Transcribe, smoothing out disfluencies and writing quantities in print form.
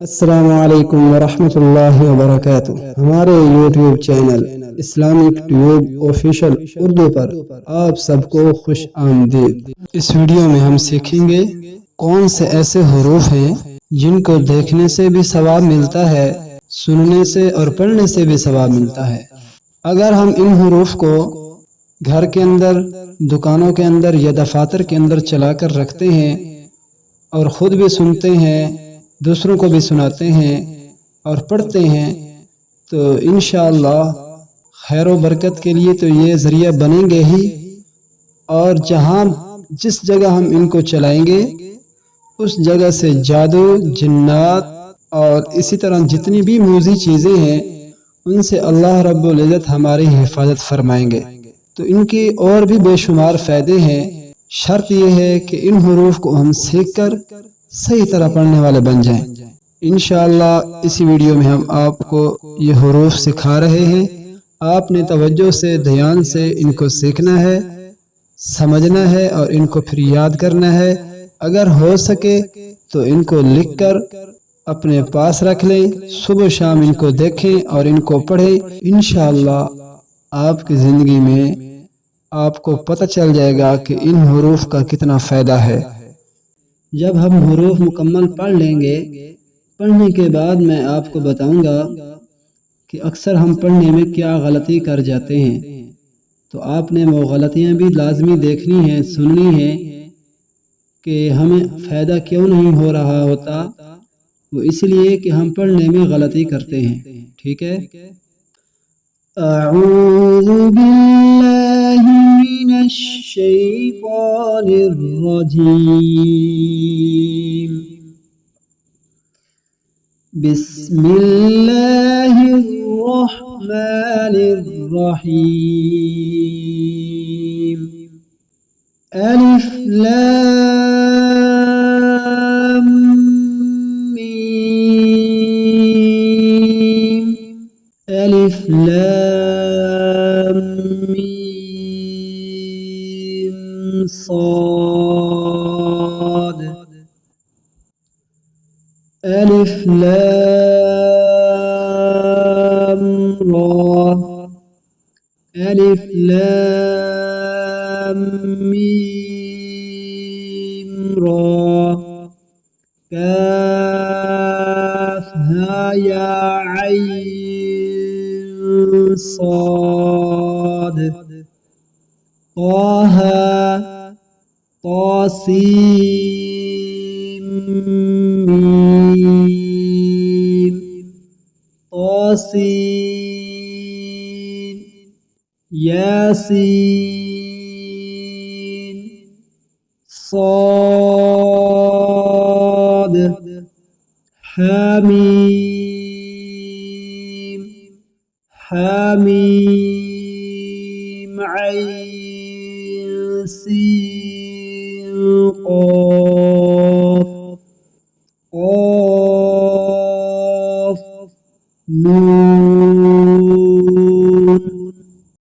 السلام علیکم ورحمۃ اللہ وبرکاتہ۔ ہمارے YouTube channel Islamic tube official Urdu پر آپ سب کو خوش آمدید۔ اس ویڈیو میں ہم سیکھیں گے کون سے ایسے حروف ہیں جن کو دیکھنے سے بھی ثواب ملتا ہے، سننے سے اور پڑھنے سے بھی ثواب ملتا ہے۔ اگر ہم ان حروف کو گھر کے اندر، دکانوں کے اندر یا دفاتر کے اندر چلا کر رکھتے ہیں اور خود بھی سنتے ہیں، دوسروں کو بھی سناتے ہیں اور پڑھتے ہیں، تو انشاءاللہ خیر و برکت کے لیے تو یہ ذریعہ بنیں گے ہی، اور جس جگہ ہم ان کو چلائیں گے اس جگہ سے جادو، جنات اور اسی طرح جتنی بھی موذی چیزیں ہیں ان سے اللہ رب العزت ہماری حفاظت فرمائیں گے۔ تو ان کی اور بھی بے شمار فائدے ہیں۔ شرط یہ ہے کہ ان حروف کو ہم سیکھ کر صحیح طرح پڑھنے والے بن جائیں۔ انشاءاللہ اسی ویڈیو میں ہم آپ کو یہ حروف سکھا رہے ہیں۔ آپ نے توجہ سے، دھیان سے ان کو سیکھنا ہے، سمجھنا ہے اور ان کو پھر یاد کرنا ہے۔ اگر ہو سکے تو ان کو لکھ کر اپنے پاس رکھ لیں، صبح شام ان کو دیکھیں اور ان کو پڑھیں۔ انشاءاللہ آپ کی زندگی میں آپ کو پتہ چل جائے گا کہ ان حروف کا کتنا فائدہ ہے۔ جب ہم حروف مکمل پڑھ لیں گے، پڑھنے کے بعد میں آپ کو بتاؤں گا کہ اکثر ہم پڑھنے میں کیا غلطی کر جاتے ہیں، تو آپ نے وہ غلطیاں بھی لازمی دیکھنی ہیں، سننی ہیں کہ ہمیں فائدہ کیوں نہیں ہو رہا ہوتا۔ وہ اس لیے کہ ہم پڑھنے میں غلطی کرتے ہیں۔ ٹھیک ہے؟ اعوذ باللہ من الشیطان الرجیم، بسم اللہ الرحمن الرحیم، الف لام میم، الف لام میم صاد، الف لام را، الف لام میم را، کاف ہا یا عین صاد، طه طاسیم میم، طاسین، یاسین، صاد، حامیم، حامیم عین سین قاف، قاف نون